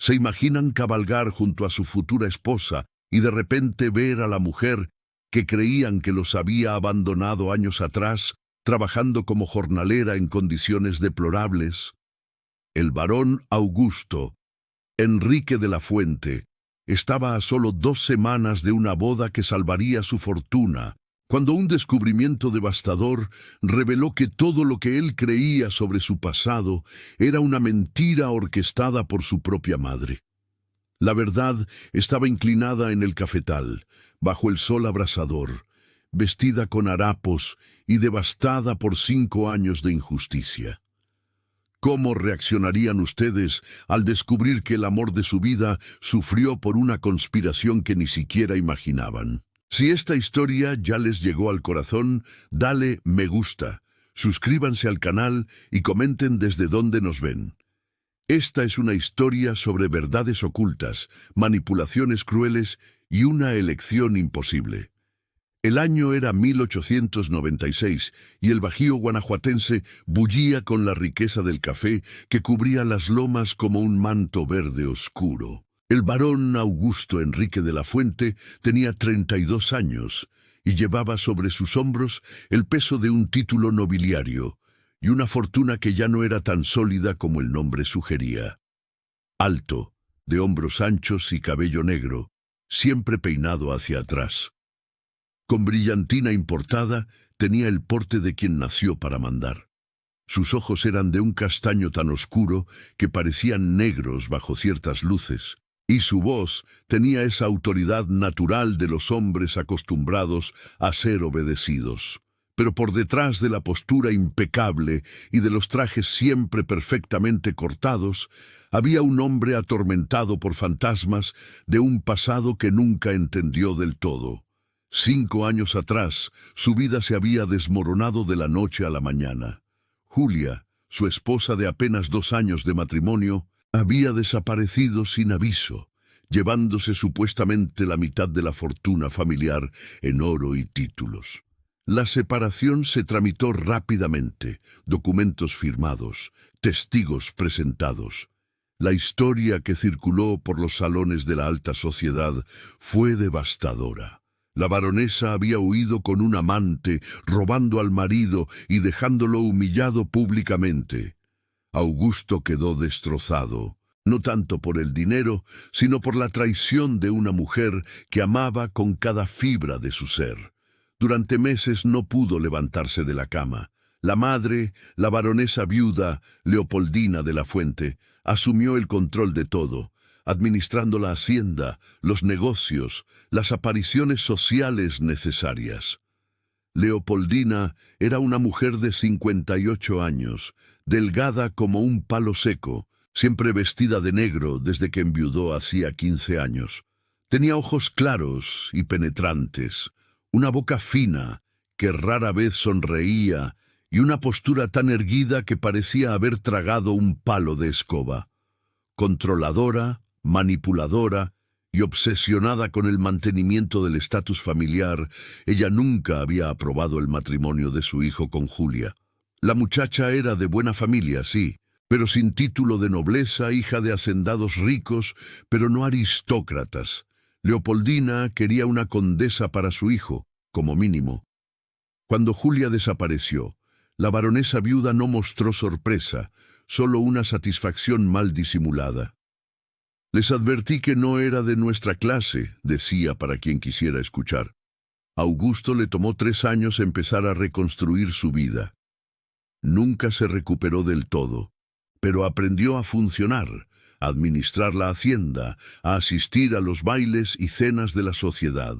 ¿Se imaginan cabalgar junto a su futura esposa y de repente ver a la mujer que creían que los había abandonado años atrás, trabajando como jornalera en condiciones deplorables? El barón Augusto, Enrique de la Fuente, estaba a solo 2 semanas de una boda que salvaría su fortuna, cuando un descubrimiento devastador reveló que todo lo que él creía sobre su pasado era una mentira orquestada por su propia madre. La verdad estaba inclinada en el cafetal, bajo el sol abrasador, vestida con harapos y devastada por 5 años de injusticia. ¿Cómo reaccionarían ustedes al descubrir que el amor de su vida sufrió por una conspiración que ni siquiera imaginaban? Si esta historia ya les llegó al corazón, dale me gusta, suscríbanse al canal y comenten desde dónde nos ven. Esta es una historia sobre verdades ocultas, manipulaciones crueles y una elección imposible. El año era 1896 y el Bajío guanajuatense bullía con la riqueza del café que cubría las lomas como un manto verde oscuro. El barón Augusto Enrique de la Fuente tenía 32 años y llevaba sobre sus hombros el peso de un título nobiliario y una fortuna que ya no era tan sólida como el nombre sugería. Alto, de hombros anchos y cabello negro, siempre peinado hacia atrás. Con brillantina importada, tenía el porte de quien nació para mandar. Sus ojos eran de un castaño tan oscuro que parecían negros bajo ciertas luces, y su voz tenía esa autoridad natural de los hombres acostumbrados a ser obedecidos. Pero por detrás de la postura impecable y de los trajes siempre perfectamente cortados, había un hombre atormentado por fantasmas de un pasado que nunca entendió del todo. 5 años atrás, su vida se había desmoronado de la noche a la mañana. Julia, su esposa de apenas 2 años de matrimonio, había desaparecido sin aviso, llevándose supuestamente la mitad de la fortuna familiar en oro y títulos. La separación se tramitó rápidamente, documentos firmados, testigos presentados. La historia que circuló por los salones de la alta sociedad fue devastadora. La baronesa había huido con un amante, robando al marido y dejándolo humillado públicamente. Augusto quedó destrozado, no tanto por el dinero, sino por la traición de una mujer que amaba con cada fibra de su ser. Durante meses no pudo levantarse de la cama. La madre, la baronesa viuda, Leopoldina de la Fuente, asumió el control de todo, administrando la hacienda, los negocios, las apariciones sociales necesarias. Leopoldina era una mujer de 58 años, delgada como un palo seco, siempre vestida de negro desde que enviudó hacía 15 años. Tenía ojos claros y penetrantes, una boca fina que rara vez sonreía y una postura tan erguida que parecía haber tragado un palo de escoba. Controladora, manipuladora y obsesionada con el mantenimiento del estatus familiar, ella nunca había aprobado el matrimonio de su hijo con Julia. La muchacha era de buena familia, sí, pero sin título de nobleza, hija de hacendados ricos, pero no aristócratas. Leopoldina quería una condesa para su hijo, como mínimo. Cuando Julia desapareció, la baronesa viuda no mostró sorpresa, solo una satisfacción mal disimulada. Les advertí que no era de nuestra clase, decía para quien quisiera escuchar. A Augusto le tomó 3 años empezar a reconstruir su vida. Nunca se recuperó del todo, pero aprendió a funcionar, a administrar la hacienda, a asistir a los bailes y cenas de la sociedad.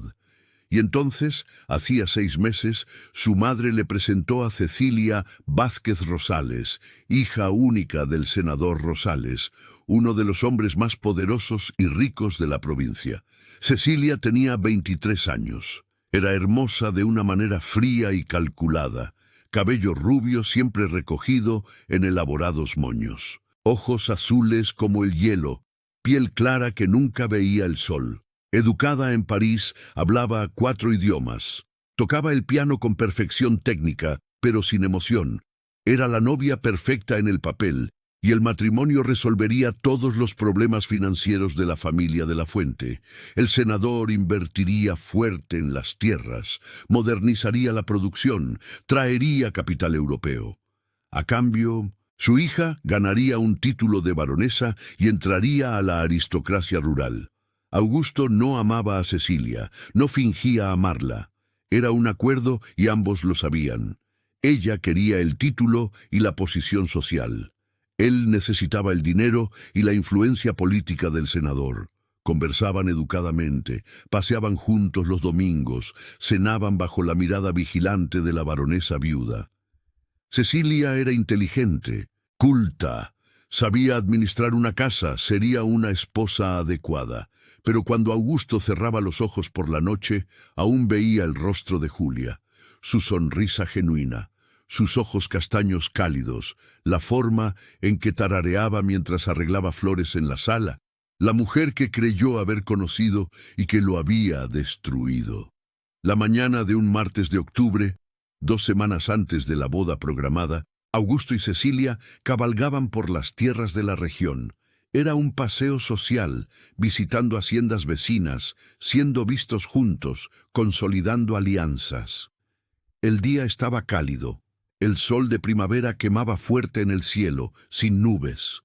Y entonces, hacía 6 meses, su madre le presentó a Cecilia Vázquez Rosales, hija única del senador Rosales, uno de los hombres más poderosos y ricos de la provincia. Cecilia tenía 23 años. Era hermosa de una manera fría y calculada, cabello rubio siempre recogido en elaborados moños, ojos azules como el hielo, piel clara que nunca veía el sol. Educada en París, hablaba 4 idiomas. Tocaba el piano con perfección técnica, pero sin emoción. Era la novia perfecta en el papel, y el matrimonio resolvería todos los problemas financieros de la familia de la Fuente. El senador invertiría fuerte en las tierras, modernizaría la producción, traería capital europeo. A cambio, su hija ganaría un título de baronesa y entraría a la aristocracia rural. Augusto no amaba a Cecilia, no fingía amarla. Era un acuerdo y ambos lo sabían. Ella quería el título y la posición social. Él necesitaba el dinero y la influencia política del senador. Conversaban educadamente, paseaban juntos los domingos, cenaban bajo la mirada vigilante de la baronesa viuda. Cecilia era inteligente, culta, sabía administrar una casa, sería una esposa adecuada. Pero cuando Augusto cerraba los ojos por la noche, aún veía el rostro de Julia, su sonrisa genuina, sus ojos castaños cálidos, la forma en que tarareaba mientras arreglaba flores en la sala, la mujer que creyó haber conocido y que lo había destruido. La mañana de un martes de octubre, 2 semanas antes de la boda programada, Augusto y Cecilia cabalgaban por las tierras de la región. Era un paseo social, visitando haciendas vecinas, siendo vistos juntos, consolidando alianzas. El día estaba cálido. El sol de primavera quemaba fuerte en el cielo, sin nubes.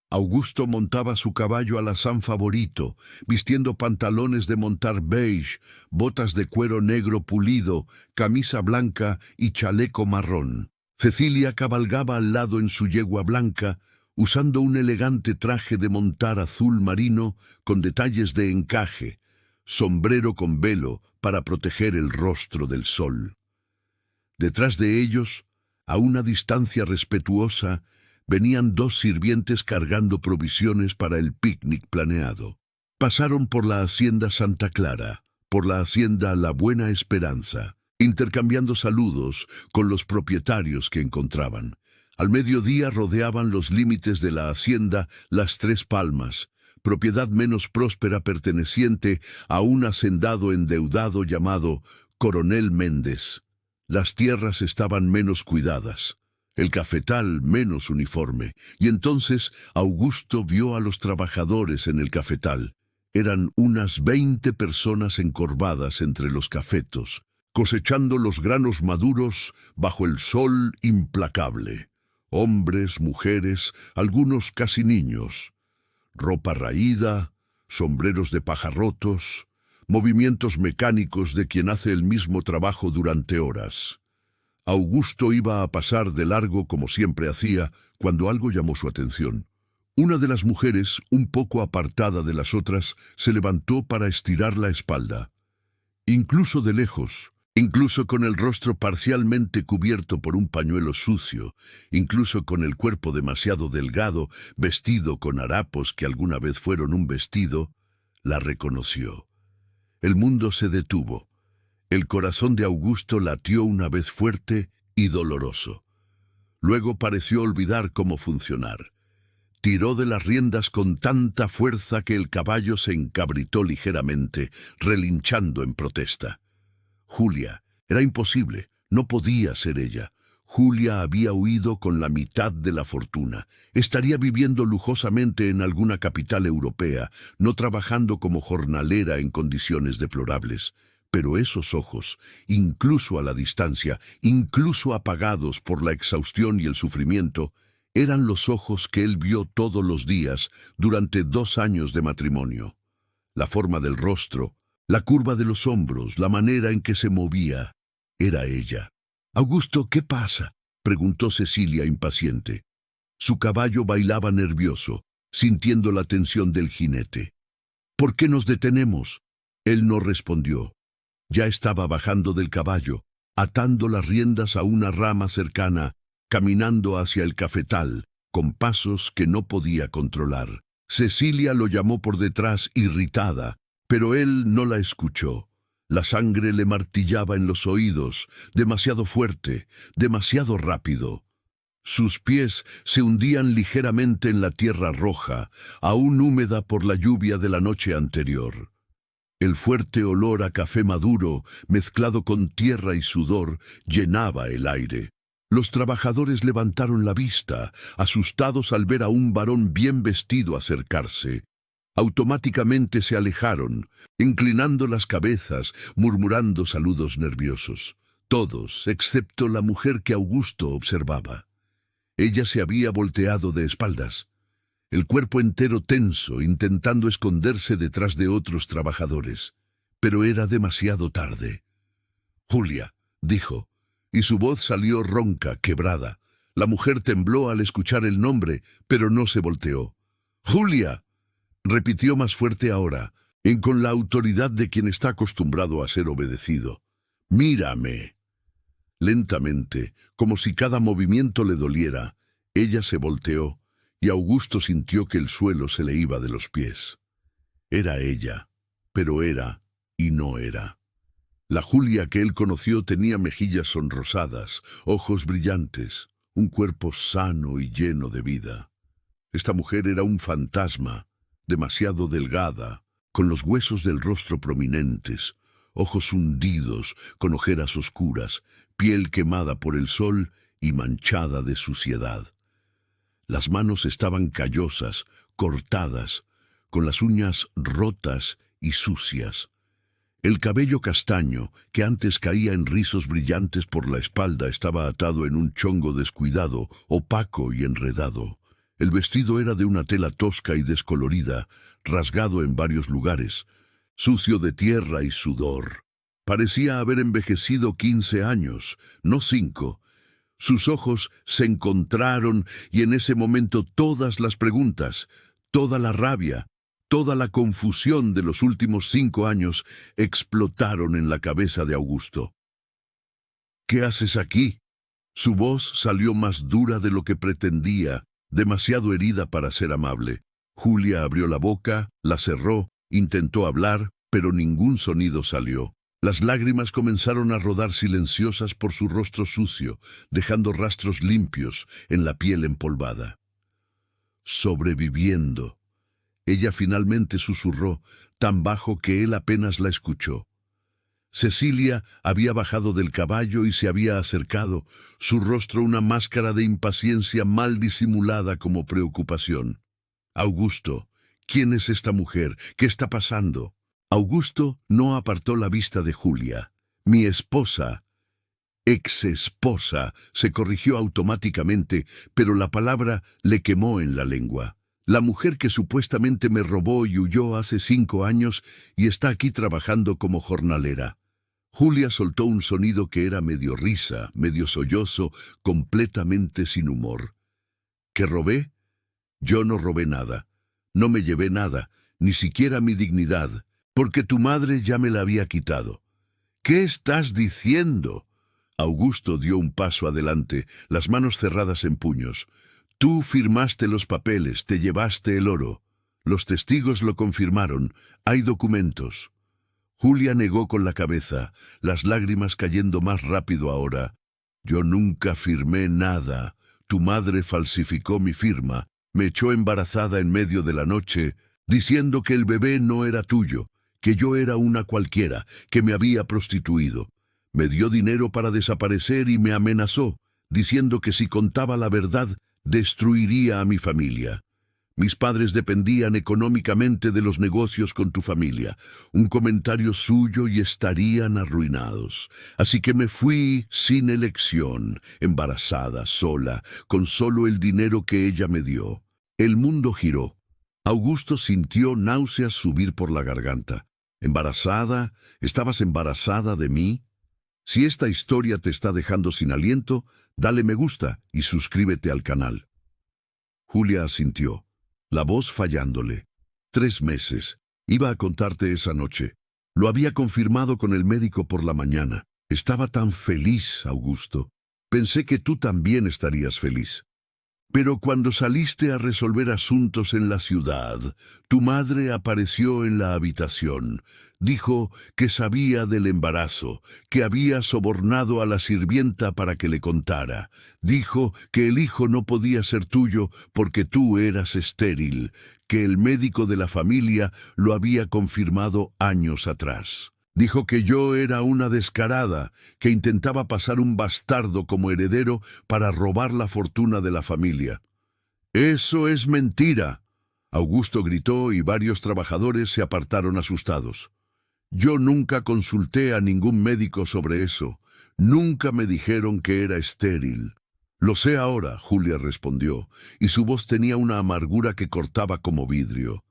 Augusto montaba su caballo alazán favorito, vistiendo pantalones de montar beige, botas de cuero negro pulido, camisa blanca y chaleco marrón. Cecilia cabalgaba al lado en su yegua blanca, usando un elegante traje de montar azul marino con detalles de encaje, sombrero con velo para proteger el rostro del sol. Detrás de ellos, a una distancia respetuosa, venían 2 sirvientes cargando provisiones para el picnic planeado. Pasaron por la hacienda Santa Clara, por la hacienda La Buena Esperanza, intercambiando saludos con los propietarios que encontraban. Al mediodía rodeaban los límites de la hacienda Las Tres Palmas, propiedad menos próspera perteneciente a un hacendado endeudado llamado Coronel Méndez. Las tierras estaban menos cuidadas, el cafetal menos uniforme, y entonces Augusto vio a los trabajadores en el cafetal. Eran unas 20 personas encorvadas entre los cafetos, cosechando los granos maduros bajo el sol implacable. Hombres, mujeres, algunos casi niños. Ropa raída, sombreros de paja rotos, movimientos mecánicos de quien hace el mismo trabajo durante horas. Augusto iba a pasar de largo como siempre hacía cuando algo llamó su atención. Una de las mujeres, un poco apartada de las otras, se levantó para estirar la espalda. Incluso de lejos, incluso con el rostro parcialmente cubierto por un pañuelo sucio, incluso con el cuerpo demasiado delgado, vestido con harapos que alguna vez fueron un vestido, la reconoció. El mundo se detuvo. El corazón de Augusto latió una vez fuerte y doloroso. Luego pareció olvidar cómo funcionar. Tiró de las riendas con tanta fuerza que el caballo se encabritó ligeramente, relinchando en protesta. Julia, era imposible, no podía ser ella. Julia había huido con la mitad de la fortuna. Estaría viviendo lujosamente en alguna capital europea, no trabajando como jornalera en condiciones deplorables. Pero esos ojos, incluso a la distancia, incluso apagados por la exhaustión y el sufrimiento, eran los ojos que él vio todos los días durante 2 años de matrimonio. La forma del rostro, la curva de los hombros, la manera en que se movía, era ella. «Augusto, ¿qué pasa?», preguntó Cecilia impaciente. Su caballo bailaba nervioso, sintiendo la tensión del jinete. «¿Por qué nos detenemos?». Él no respondió. Ya estaba bajando del caballo, atando las riendas a una rama cercana, caminando hacia el cafetal, con pasos que no podía controlar. Cecilia lo llamó por detrás, irritada, pero él no la escuchó. La sangre le martillaba en los oídos, demasiado fuerte, demasiado rápido. Sus pies se hundían ligeramente en la tierra roja, aún húmeda por la lluvia de la noche anterior. El fuerte olor a café maduro, mezclado con tierra y sudor, llenaba el aire. Los trabajadores levantaron la vista, asustados al ver a un varón bien vestido acercarse. Automáticamente se alejaron, inclinando las cabezas, murmurando saludos nerviosos. Todos, excepto la mujer que Augusto observaba. Ella se había volteado de espaldas, el cuerpo entero tenso, intentando esconderse detrás de otros trabajadores. Pero era demasiado tarde. «Julia», dijo, y su voz salió ronca, quebrada. La mujer tembló al escuchar el nombre, pero no se volteó. «¡Julia!», repitió más fuerte ahora, y con la autoridad de quien está acostumbrado a ser obedecido. «¡Mírame!». Lentamente, como si cada movimiento le doliera, ella se volteó, y Augusto sintió que el suelo se le iba de los pies. Era ella, pero era y no era. La Julia que él conoció tenía mejillas sonrosadas, ojos brillantes, un cuerpo sano y lleno de vida. Esta mujer era un fantasma, demasiado delgada, con los huesos del rostro prominentes, ojos hundidos, con ojeras oscuras, piel quemada por el sol y manchada de suciedad. Las manos estaban callosas, cortadas, con las uñas rotas y sucias. El cabello castaño, que antes caía en rizos brillantes por la espalda, estaba atado en un chongo descuidado, opaco y enredado. El vestido era de una tela tosca y descolorida, rasgado en varios lugares, sucio de tierra y sudor. Parecía haber envejecido 15 años, no 5. Sus ojos se encontraron y en ese momento todas las preguntas, toda la rabia, toda la confusión de los últimos 5 años explotaron en la cabeza de Augusto. «¿Qué haces aquí?». Su voz salió más dura de lo que pretendía, demasiado herida para ser amable. Julia abrió la boca, la cerró, intentó hablar, pero ningún sonido salió. Las lágrimas comenzaron a rodar silenciosas por su rostro sucio, dejando rastros limpios en la piel empolvada. «Sobreviviendo». Ella finalmente susurró, tan bajo que él apenas la escuchó. Cecilia había bajado del caballo y se había acercado, su rostro una máscara de impaciencia mal disimulada como preocupación. «Augusto, ¿quién es esta mujer? ¿Qué está pasando?». Augusto no apartó la vista de Julia. «Mi esposa». «Ex-esposa», se corrigió automáticamente, pero la palabra le quemó en la lengua. «La mujer que supuestamente me robó y huyó hace 5 años y está aquí trabajando como jornalera». Julia soltó un sonido que era medio risa, medio sollozo, completamente sin humor. «¿Qué robé? Yo no robé nada. No me llevé nada, ni siquiera mi dignidad, porque tu madre ya me la había quitado». «¿Qué estás diciendo?». Augusto dio un paso adelante, las manos cerradas en puños. «Tú firmaste los papeles, te llevaste el oro. Los testigos lo confirmaron, hay documentos». Julia negó con la cabeza, las lágrimas cayendo más rápido ahora. «Yo nunca firmé nada. Tu madre falsificó mi firma, me echó embarazada en medio de la noche, diciendo que el bebé no era tuyo, que yo era una cualquiera, que me había prostituido. Me dio dinero para desaparecer y me amenazó, diciendo que si contaba la verdad, destruiría a mi familia. Mis padres dependían económicamente de los negocios con tu familia. Un comentario suyo y estarían arruinados. Así que me fui sin elección, embarazada, sola, con solo el dinero que ella me dio». El mundo giró. Augusto sintió náuseas subir por la garganta. «¿Embarazada? ¿Estabas embarazada de mí?». Si esta historia te está dejando sin aliento, dale me gusta y suscríbete al canal. Julia asintió, la voz fallándole. 3 meses. Iba a contarte esa noche. Lo había confirmado con el médico por la mañana. Estaba tan feliz, Augusto. Pensé que tú también estarías feliz. Pero cuando saliste a resolver asuntos en la ciudad, tu madre apareció en la habitación. Dijo que sabía del embarazo, que había sobornado a la sirvienta para que le contara. Dijo que el hijo no podía ser tuyo porque tú eras estéril, que el médico de la familia lo había confirmado años atrás. Dijo que yo era una descarada, que intentaba pasar un bastardo como heredero para robar la fortuna de la familia. «¡Eso es mentira!», Augusto gritó y varios trabajadores se apartaron asustados. «Yo nunca consulté a ningún médico sobre eso. Nunca me dijeron que era estéril». «Lo sé ahora», Julia respondió, y su voz tenía una amargura que cortaba como vidrio.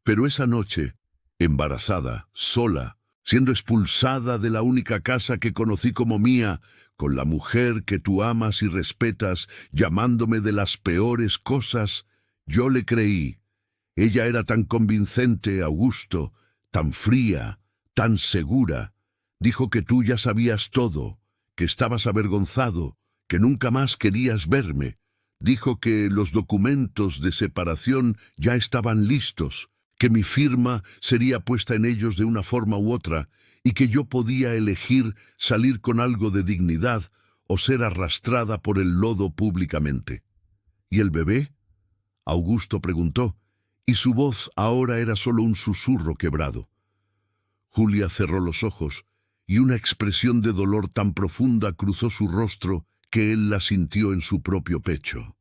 «Pero esa noche, embarazada, sola, siendo expulsada de la única casa que conocí como mía, con la mujer que tú amas y respetas, llamándome de las peores cosas, yo le creí. Ella era tan convincente, Augusto, tan fría, tan segura. Dijo que tú ya sabías todo, que estabas avergonzado, que nunca más querías verme. Dijo que los documentos de separación ya estaban listos, que mi firma sería puesta en ellos de una forma u otra, y que yo podía elegir salir con algo de dignidad o ser arrastrada por el lodo públicamente. ¿Y el bebé?, Augusto preguntó, y su voz ahora era solo un susurro quebrado. Julia cerró los ojos, y una expresión de dolor tan profunda cruzó su rostro que él la sintió en su propio pecho.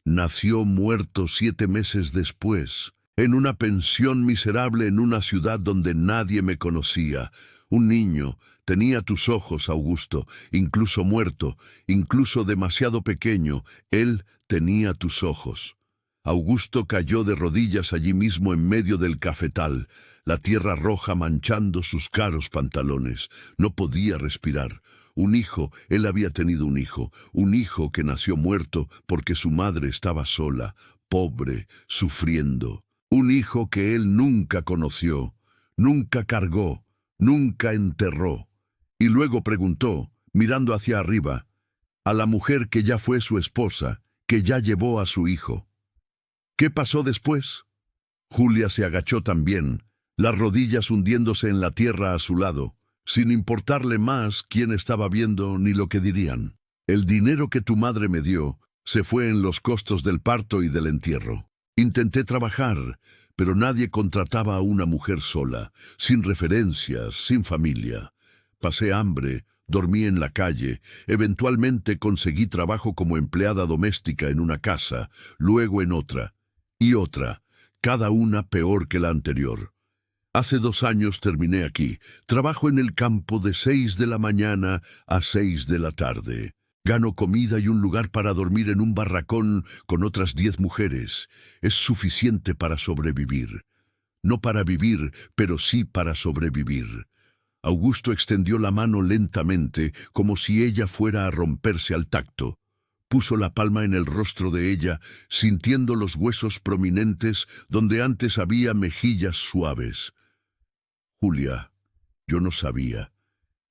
Nació muerto 7 meses después, en una pensión miserable en una ciudad donde nadie me conocía. Un niño. Tenía tus ojos, Augusto, incluso muerto, incluso demasiado pequeño, él tenía tus ojos. Augusto cayó de rodillas allí mismo en medio del cafetal, la tierra roja manchando sus caros pantalones. No podía respirar. Un hijo, él había tenido un hijo que nació muerto porque su madre estaba sola, pobre, sufriendo. Un hijo que él nunca conoció, nunca cargó, nunca enterró. Y luego preguntó, mirando hacia arriba, a la mujer que ya fue su esposa, que ya llevó a su hijo. ¿Qué pasó después? Julia se agachó también, las rodillas hundiéndose en la tierra a su lado, sin importarle más quién estaba viendo ni lo que dirían. El dinero que tu madre me dio se fue en los costos del parto y del entierro. Intenté trabajar, pero nadie contrataba a una mujer sola, sin referencias, sin familia. Pasé hambre, dormí en la calle, eventualmente conseguí trabajo como empleada doméstica en una casa, luego en otra, y otra, cada una peor que la anterior. Hace 2 años terminé aquí, trabajo en el campo de 6 de la mañana a 6 de la tarde. Gano comida y un lugar para dormir en un barracón con otras 10 mujeres. Es suficiente para sobrevivir. No para vivir, pero sí para sobrevivir. Augusto extendió la mano lentamente, como si ella fuera a romperse al tacto. Puso la palma en el rostro de ella, sintiendo los huesos prominentes donde antes había mejillas suaves. Julia, yo no sabía.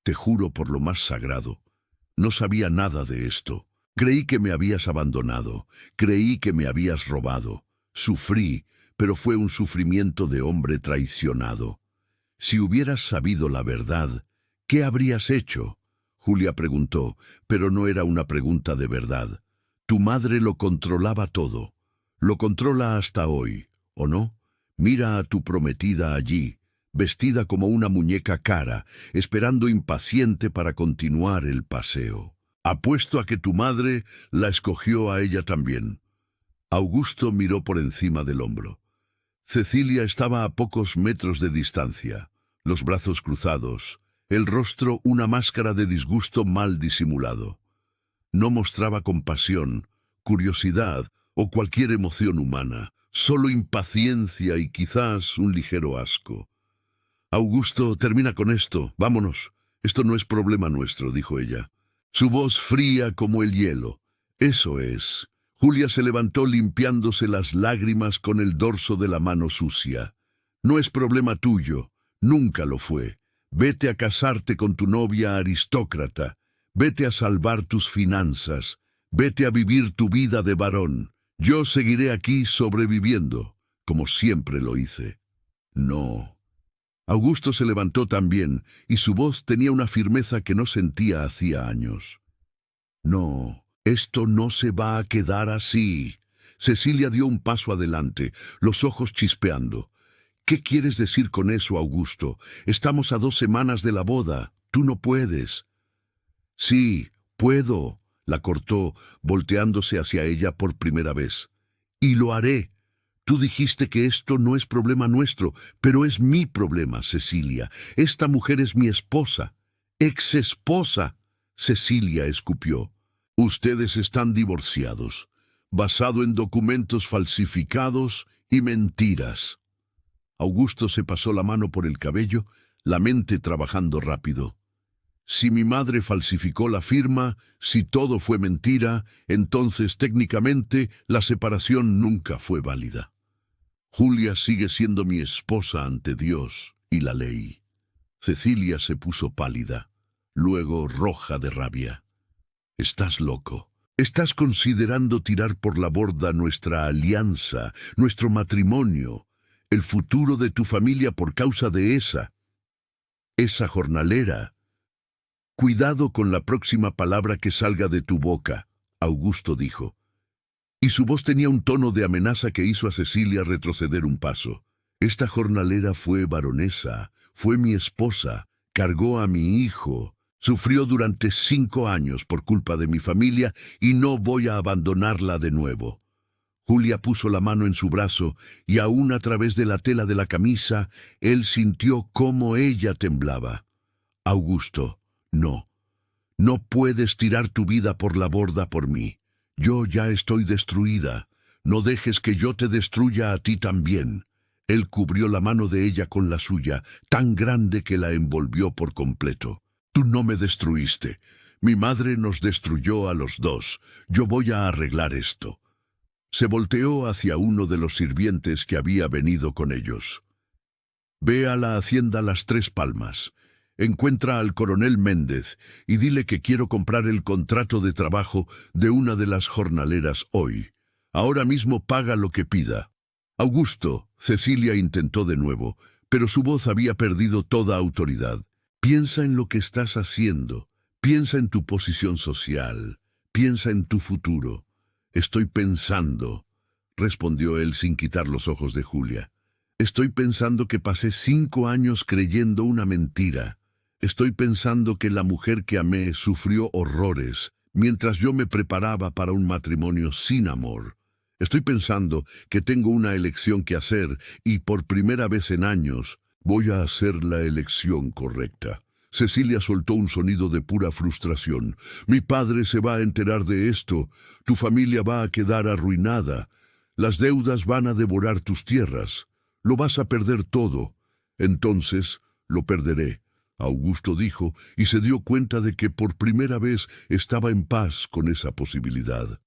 Te juro por lo más sagrado. No sabía nada de esto. Creí que me habías abandonado. Creí que me habías robado. Sufrí, pero fue un sufrimiento de hombre traicionado. Si hubieras sabido la verdad, ¿qué habrías hecho? Julia preguntó, pero no era una pregunta de verdad. Tu madre lo controlaba todo. Lo controla hasta hoy, ¿o no? Mira a tu prometida allí, vestida como una muñeca cara, esperando impaciente para continuar el paseo. Apuesto a que tu madre la escogió a ella también. Augusto miró por encima del hombro. Cecilia estaba a pocos metros de distancia, los brazos cruzados, el rostro una máscara de disgusto mal disimulado. No mostraba compasión, curiosidad o cualquier emoción humana, solo impaciencia y quizás un ligero asco. Augusto, termina con esto, vámonos. Esto no es problema nuestro, dijo ella. Su voz fría como el hielo. Eso es. Julia se levantó limpiándose las lágrimas con el dorso de la mano sucia. No es problema tuyo, nunca lo fue. Vete a casarte con tu novia aristócrata. Vete a salvar tus finanzas. Vete a vivir tu vida de varón. Yo seguiré aquí sobreviviendo, como siempre lo hice. No. Augusto se levantó también, y su voz tenía una firmeza que no sentía hacía años. No, esto no se va a quedar así. Cecilia dio un paso adelante, los ojos chispeando. ¿Qué quieres decir con eso, Augusto? Estamos a 2 semanas de la boda. Tú no puedes. Sí, puedo, la cortó, volteándose hacia ella por primera vez. Y lo haré. Tú dijiste que esto no es problema nuestro, pero es mi problema, Cecilia. Esta mujer es mi esposa. Ex-esposa. Cecilia escupió. Ustedes están divorciados, basado en documentos falsificados y mentiras. Augusto se pasó la mano por el cabello, la mente trabajando rápido. Si mi madre falsificó la firma, si todo fue mentira, entonces técnicamente la separación nunca fue válida. Julia sigue siendo mi esposa ante Dios y la ley. Cecilia se puso pálida, luego roja de rabia. Estás loco. Estás considerando tirar por la borda nuestra alianza, nuestro matrimonio, el futuro de tu familia por causa de esa jornalera. Cuidado con la próxima palabra que salga de tu boca, Augusto dijo. Y su voz tenía un tono de amenaza que hizo a Cecilia retroceder un paso. Esta jornalera fue baronesa, fue mi esposa, cargó a mi hijo, sufrió durante 5 años por culpa de mi familia y no voy a abandonarla de nuevo. Julia puso la mano en su brazo y aún a través de la tela de la camisa, él sintió cómo ella temblaba. Augusto, no. No puedes tirar tu vida por la borda por mí. Yo ya estoy destruida. No dejes que yo te destruya a ti también. Él cubrió la mano de ella con la suya, tan grande que la envolvió por completo. Tú no me destruiste. Mi madre nos destruyó a los dos. Yo voy a arreglar esto. Se volteó hacia uno de los sirvientes que había venido con ellos. Ve a la hacienda Las Tres Palmas. Encuentra al coronel Méndez y dile que quiero comprar el contrato de trabajo de una de las jornaleras hoy. Ahora mismo paga lo que pida. Augusto, Cecilia intentó de nuevo, pero su voz había perdido toda autoridad. Piensa en lo que estás haciendo. Piensa en tu posición social. Piensa en tu futuro. Estoy pensando, respondió él sin quitar los ojos de Julia. Estoy pensando que pasé 5 años creyendo una mentira. Estoy pensando que la mujer que amé sufrió horrores mientras yo me preparaba para un matrimonio sin amor. Estoy pensando que tengo una elección que hacer y por primera vez en años voy a hacer la elección correcta. Cecilia soltó un sonido de pura frustración. Mi padre se va a enterar de esto. Tu familia va a quedar arruinada. Las deudas van a devorar tus tierras. Lo vas a perder todo. Entonces lo perderé. Augusto dijo, y se dio cuenta de que por primera vez estaba en paz con esa posibilidad.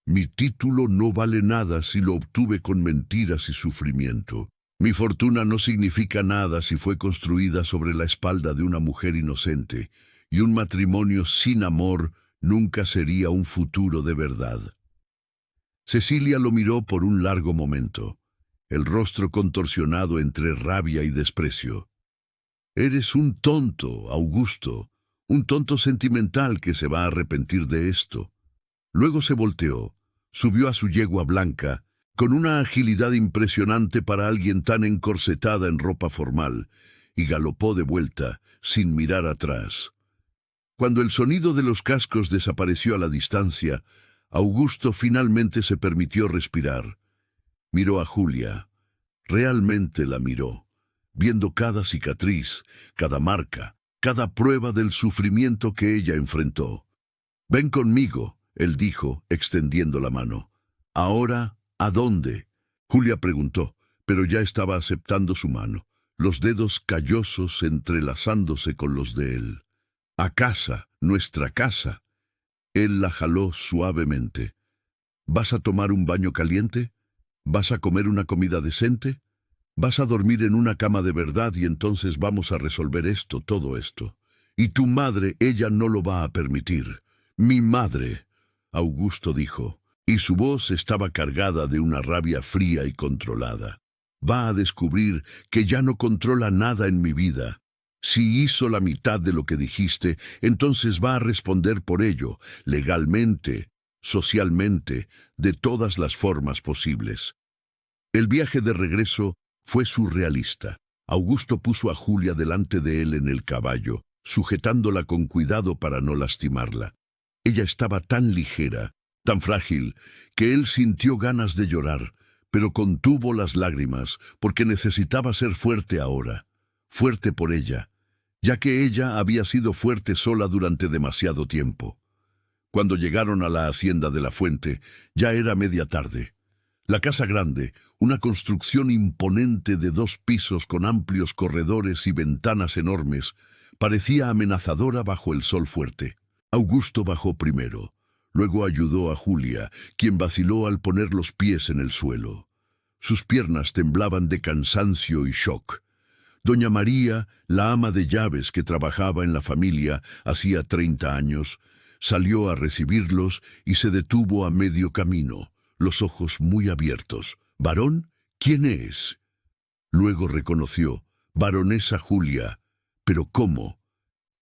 Mi título no vale nada si lo obtuve con mentiras y sufrimiento. Mi fortuna no significa nada si fue construida sobre la espalda de una mujer inocente, y un matrimonio sin amor nunca sería un futuro de verdad. Cecilia lo miró por un largo momento, el rostro contorsionado entre rabia y desprecio. Eres un tonto, Augusto, un tonto sentimental que se va a arrepentir de esto. Luego se volteó, subió a su yegua blanca, con una agilidad impresionante para alguien tan encorsetada en ropa formal, y galopó de vuelta, sin mirar atrás. Cuando el sonido de los cascos desapareció a la distancia, Augusto finalmente se permitió respirar. Miró a Julia. Realmente la miró, viendo cada cicatriz, cada marca, cada prueba del sufrimiento que ella enfrentó. «Ven conmigo», él dijo, extendiendo la mano. «Ahora, ¿a dónde?», Julia preguntó, pero ya estaba aceptando su mano, los dedos callosos entrelazándose con los de él. «A casa, nuestra casa». Él la jaló suavemente. «¿Vas a tomar un baño caliente? ¿Vas a comer una comida decente? Vas a dormir en una cama de verdad y entonces vamos a resolver esto, todo esto. Y tu madre, ella no lo va a permitir. Mi madre», Augusto dijo, y su voz estaba cargada de una rabia fría y controlada. «Va a descubrir que ya no controla nada en mi vida. Si hizo la mitad de lo que dijiste, entonces va a responder por ello, legalmente, socialmente, de todas las formas posibles». El viaje de regreso Fue surrealista. Augusto puso a Julia delante de él en el caballo, sujetándola con cuidado para no lastimarla. Ella estaba tan ligera, tan frágil, que él sintió ganas de llorar, pero contuvo las lágrimas porque necesitaba ser fuerte ahora, fuerte por ella, ya que ella había sido fuerte sola durante demasiado tiempo. Cuando llegaron a la hacienda de la fuente, ya era media tarde. La casa grande, una construcción imponente de 2 pisos con amplios corredores y ventanas enormes, parecía amenazadora bajo el sol fuerte. Augusto bajó primero. Luego ayudó a Julia, quien vaciló al poner los pies en el suelo. Sus piernas temblaban de cansancio y shock. Doña María, la ama de llaves que trabajaba en la familia hacía 30 años, salió a recibirlos y se detuvo a medio camino, los ojos muy abiertos. «¿Varón? ¿Quién es?» Luego reconoció. «Baronesa Julia». «¿Pero cómo?»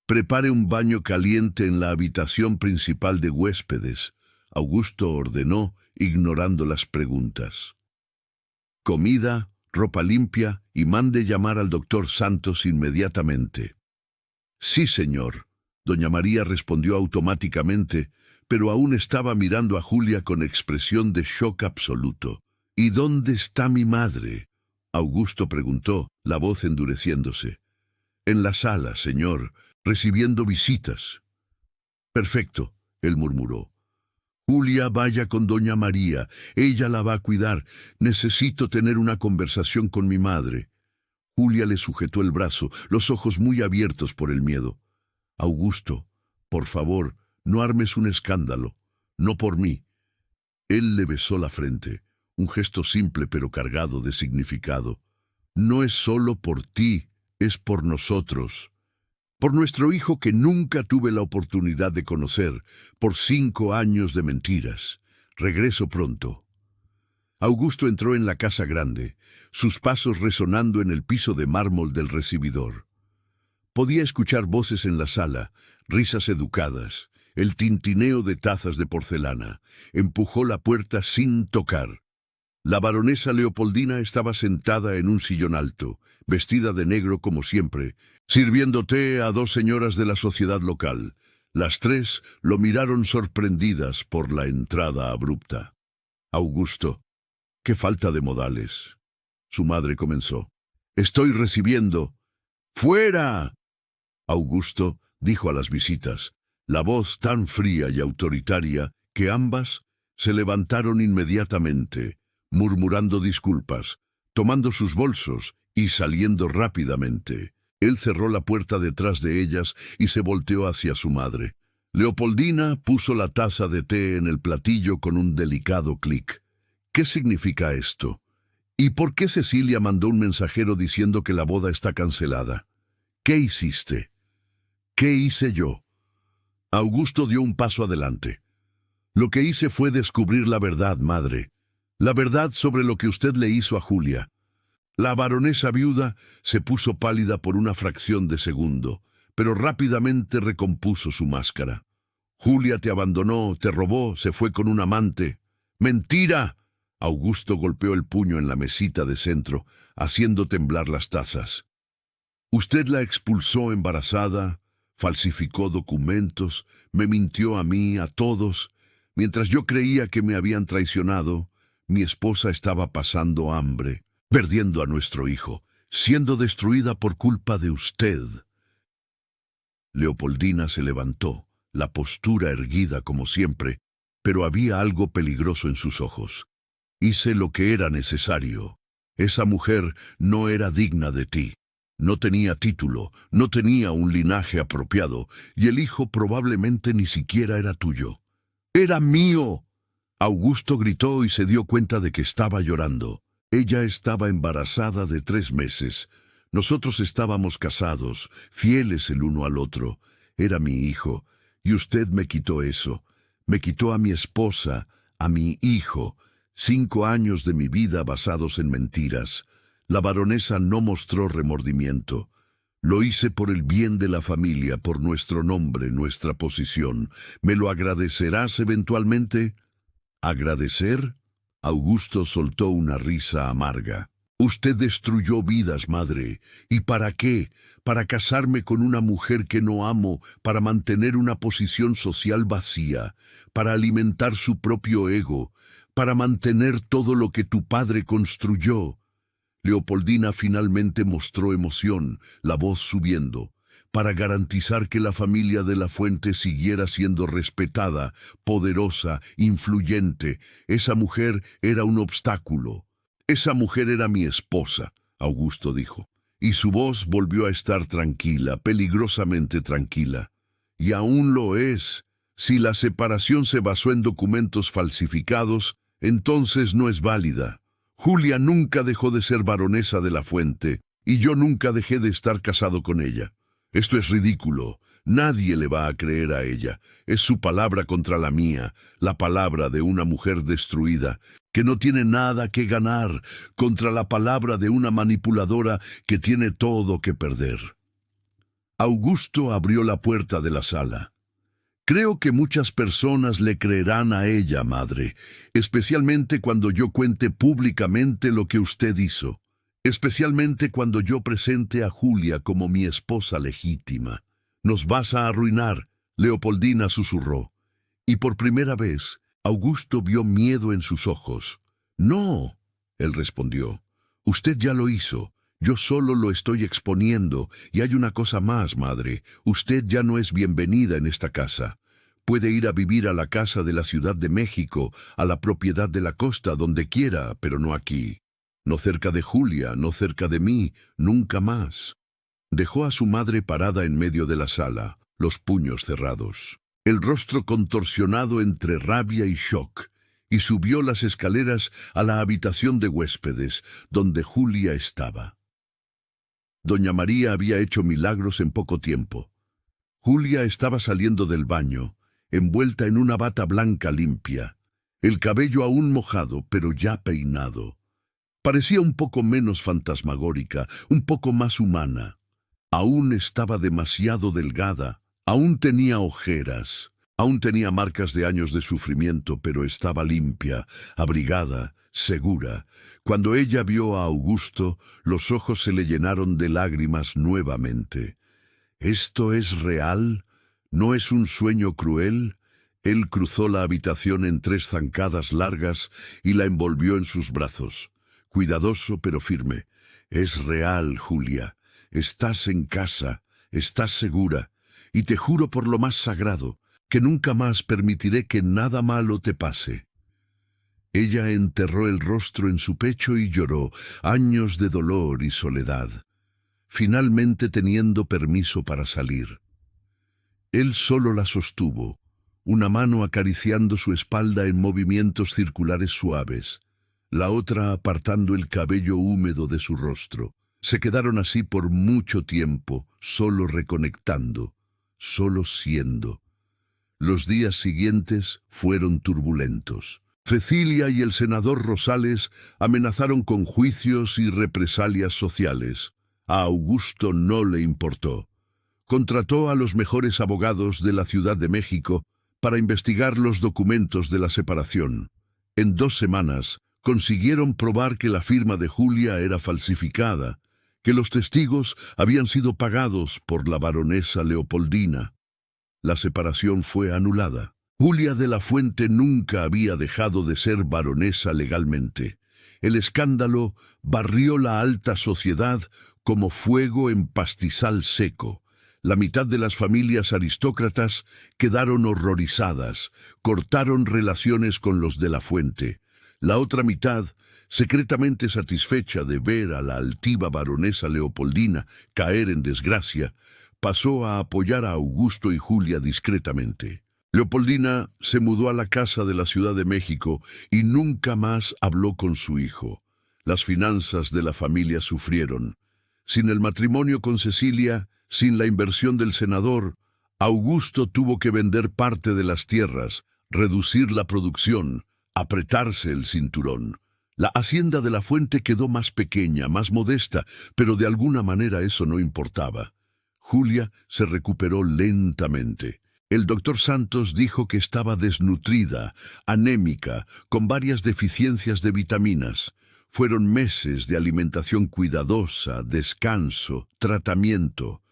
«Prepare un baño caliente en la habitación principal de huéspedes», Augusto ordenó, ignorando las preguntas. «Comida, ropa limpia y mande llamar al doctor Santos inmediatamente». «Sí, señor», doña María respondió automáticamente, pero aún estaba mirando a Julia con expresión de shock absoluto. «¿Y dónde está mi madre?», Augusto preguntó, la voz endureciéndose. «En la sala, señor, recibiendo visitas». «Perfecto», él murmuró. «Julia, vaya con doña María. Ella la va a cuidar. Necesito tener una conversación con mi madre». Julia le sujetó el brazo, los ojos muy abiertos por el miedo. «Augusto, por favor, no armes un escándalo. No por mí». Él le besó la frente, un gesto simple pero cargado de significado. «No es solo por ti, es por nosotros. Por nuestro hijo que nunca tuve la oportunidad de conocer, por 5 años de mentiras. Regreso pronto». Augusto entró en la casa grande, sus pasos resonando en el piso de mármol del recibidor. Podía escuchar voces en la sala, risas educadas, el tintineo de tazas de porcelana. Empujó la puerta sin tocar. La baronesa Leopoldina estaba sentada en un sillón alto, vestida de negro como siempre, sirviendo té a 2 señoras de la sociedad local. Las 3 lo miraron sorprendidas por la entrada abrupta. «Augusto, qué falta de modales», su madre comenzó. «Estoy recibiendo». «¡Fuera!», Augusto dijo a las visitas, la voz tan fría y autoritaria que ambas se levantaron inmediatamente, murmurando disculpas, tomando sus bolsos y saliendo rápidamente. Él cerró la puerta detrás de ellas y se volteó hacia su madre. Leopoldina puso la taza de té en el platillo con un delicado clic. «¿Qué significa esto? ¿Y por qué Cecilia mandó un mensajero diciendo que la boda está cancelada? ¿Qué hiciste?» «¿Qué hice yo?». Augusto dio un paso adelante. «Lo que hice fue descubrir la verdad, madre. La verdad sobre lo que usted le hizo a Julia». La baronesa viuda se puso pálida por una fracción de segundo, pero rápidamente recompuso su máscara. «Julia te abandonó, te robó, se fue con un amante». «¡Mentira!». Augusto golpeó el puño en la mesita de centro, haciendo temblar las tazas. «Usted la expulsó embarazada, falsificó documentos, me mintió a mí, a todos. Mientras yo creía que me habían traicionado, mi esposa estaba pasando hambre, perdiendo a nuestro hijo, siendo destruida por culpa de usted». Leopoldina se levantó, la postura erguida como siempre, pero había algo peligroso en sus ojos. «Hice lo que era necesario. Esa mujer no era digna de ti. No tenía título, no tenía un linaje apropiado, y el hijo probablemente ni siquiera era tuyo». «¡Era mío!». Augusto gritó y se dio cuenta de que estaba llorando. Ella estaba embarazada de 3 meses. Nosotros estábamos casados, fieles el uno al otro. Era mi hijo, y usted me quitó eso. Me quitó a mi esposa, a mi hijo. 5 años de mi vida basados en mentiras. La baronesa no mostró remordimiento. «Lo hice por el bien de la familia, por nuestro nombre, nuestra posición. ¿Me lo agradecerás eventualmente?» «¿Agradecer?». Augusto soltó una risa amarga. Usted destruyó vidas, madre. ¿Y para qué? Para casarme con una mujer que no amo, para mantener una posición social vacía, para alimentar su propio ego, para mantener todo lo que tu padre construyó. Leopoldina finalmente mostró emoción, la voz subiendo, para garantizar que la familia de la Fuente siguiera siendo respetada, poderosa, influyente. Esa mujer era un obstáculo. Esa mujer era mi esposa, Augusto dijo, y su voz volvió a estar tranquila, peligrosamente tranquila. Y aún lo es. Si la separación se basó en documentos falsificados, entonces no es válida. Julia nunca dejó de ser baronesa de la Fuente, y yo nunca dejé de estar casado con ella. Esto es ridículo. Nadie le va a creer a ella. Es su palabra contra la mía, la palabra de una mujer destruida, que no tiene nada que ganar, contra la palabra de una manipuladora que tiene todo que perder. Augusto abrió la puerta de la sala. Creo que muchas personas le creerán a ella, madre, especialmente cuando yo cuente públicamente lo que usted hizo, especialmente cuando yo presente a Julia como mi esposa legítima. Nos vas a arruinar, Leopoldina susurró. Y por primera vez, Augusto vio miedo en sus ojos. No, él respondió. Usted ya lo hizo. Yo solo lo estoy exponiendo. Y hay una cosa más, madre. Usted ya no es bienvenida en esta casa. Puede ir a vivir a la casa de la Ciudad de México, a la propiedad de la costa, donde quiera, pero no aquí. No cerca de Julia, no cerca de mí, nunca más. Dejó a su madre parada en medio de la sala, los puños cerrados, el rostro contorsionado entre rabia y shock, y subió las escaleras a la habitación de huéspedes, donde Julia estaba. Doña María había hecho milagros en poco tiempo. Julia estaba saliendo del baño, envuelta en una bata blanca limpia, el cabello aún mojado, pero ya peinado. Parecía un poco menos fantasmagórica, un poco más humana. Aún estaba demasiado delgada, aún tenía ojeras, aún tenía marcas de años de sufrimiento, pero estaba limpia, abrigada, segura. Cuando ella vio a Augusto, los ojos se le llenaron de lágrimas nuevamente. ¿Esto es real? ¿No es un sueño cruel? Él cruzó la habitación en 3 zancadas largas y la envolvió en sus brazos. Cuidadoso pero firme. Es real, Julia. Estás en casa, estás segura, y te juro por lo más sagrado, que nunca más permitiré que nada malo te pase. Ella enterró el rostro en su pecho y lloró, años de dolor y soledad, finalmente teniendo permiso para salir. Él solo la sostuvo, una mano acariciando su espalda en movimientos circulares suaves, la otra apartando el cabello húmedo de su rostro. Se quedaron así por mucho tiempo, solo reconectando, solo siendo. Los días siguientes fueron turbulentos. Cecilia y el senador Rosales amenazaron con juicios y represalias sociales. A Augusto no le importó. Contrató a los mejores abogados de la Ciudad de México para investigar los documentos de la separación. En 2 semanas consiguieron probar que la firma de Julia era falsificada, que los testigos habían sido pagados por la baronesa Leopoldina. La separación fue anulada. Julia de la Fuente nunca había dejado de ser baronesa legalmente. El escándalo barrió la alta sociedad como fuego en pastizal seco. La mitad de las familias aristócratas quedaron horrorizadas, cortaron relaciones con los de la Fuente. La otra mitad, secretamente satisfecha de ver a la altiva baronesa Leopoldina caer en desgracia, pasó a apoyar a Augusto y Julia discretamente. Leopoldina se mudó a la casa de la Ciudad de México y nunca más habló con su hijo. Las finanzas de la familia sufrieron. Sin el matrimonio con Cecilia, sin la inversión del senador, Augusto tuvo que vender parte de las tierras, reducir la producción, apretarse el cinturón. La hacienda de la Fuente quedó más pequeña, más modesta, pero de alguna manera eso no importaba. Julia se recuperó lentamente. El doctor Santos dijo que estaba desnutrida, anémica, con varias deficiencias de vitaminas. Fueron meses de alimentación cuidadosa, descanso, tratamiento.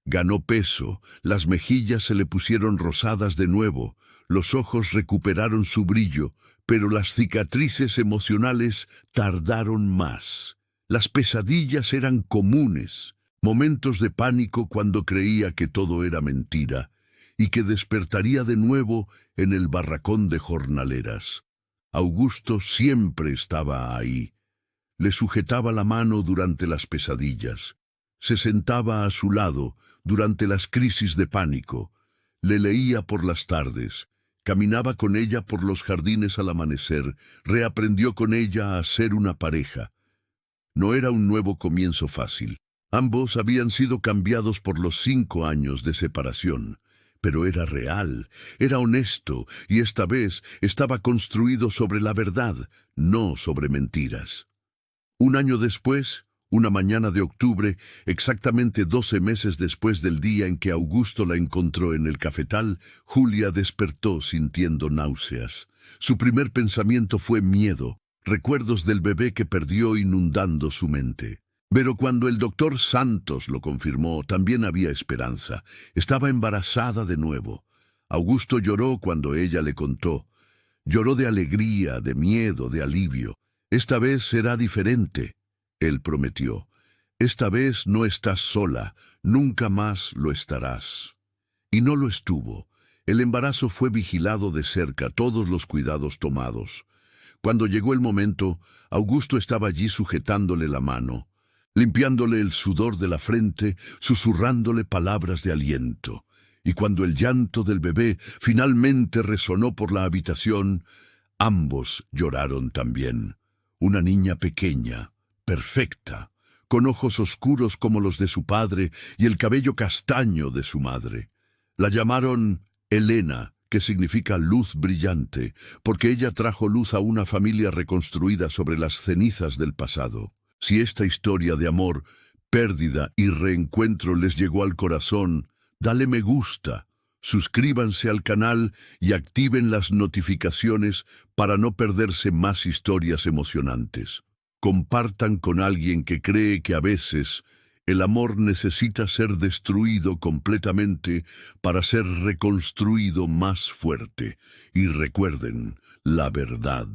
Ganó peso, las mejillas se le pusieron rosadas de nuevo, los ojos recuperaron su brillo, pero las cicatrices emocionales tardaron más. Las pesadillas eran comunes, momentos de pánico cuando creía que todo era mentira y que despertaría de nuevo en el barracón de jornaleras. Augusto siempre estaba ahí. Le sujetaba la mano durante las pesadillas. Se sentaba a su lado durante las crisis de pánico. Le leía por las tardes. Caminaba con ella por los jardines al amanecer. Reaprendió con ella a ser una pareja. No era un nuevo comienzo fácil. Ambos habían sido cambiados por los 5 años de separación. Pero era real, era honesto, y esta vez estaba construido sobre la verdad, no sobre mentiras. 1 año después, una mañana de octubre, exactamente 12 meses después del día en que Augusto la encontró en el cafetal, Julia despertó sintiendo náuseas. Su primer pensamiento fue miedo, recuerdos del bebé que perdió inundando su mente. Pero cuando el doctor Santos lo confirmó, también había esperanza. Estaba embarazada de nuevo. Augusto lloró cuando ella le contó. Lloró de alegría, de miedo, de alivio. Esta vez será diferente, él prometió. Esta vez no estás sola, nunca más lo estarás. Y no lo estuvo. El embarazo fue vigilado de cerca, todos los cuidados tomados. Cuando llegó el momento, Augusto estaba allí sujetándole la mano, limpiándole el sudor de la frente, susurrándole palabras de aliento. Y cuando el llanto del bebé finalmente resonó por la habitación, ambos lloraron también. Una niña pequeña, perfecta, con ojos oscuros como los de su padre y el cabello castaño de su madre. La llamaron Elena, que significa luz brillante, porque ella trajo luz a una familia reconstruida sobre las cenizas del pasado. Si esta historia de amor, pérdida y reencuentro les llegó al corazón, dale me gusta, suscríbanse al canal y activen las notificaciones para no perderse más historias emocionantes. Compartan con alguien que cree que a veces el amor necesita ser destruido completamente para ser reconstruido más fuerte. Y recuerden la verdad.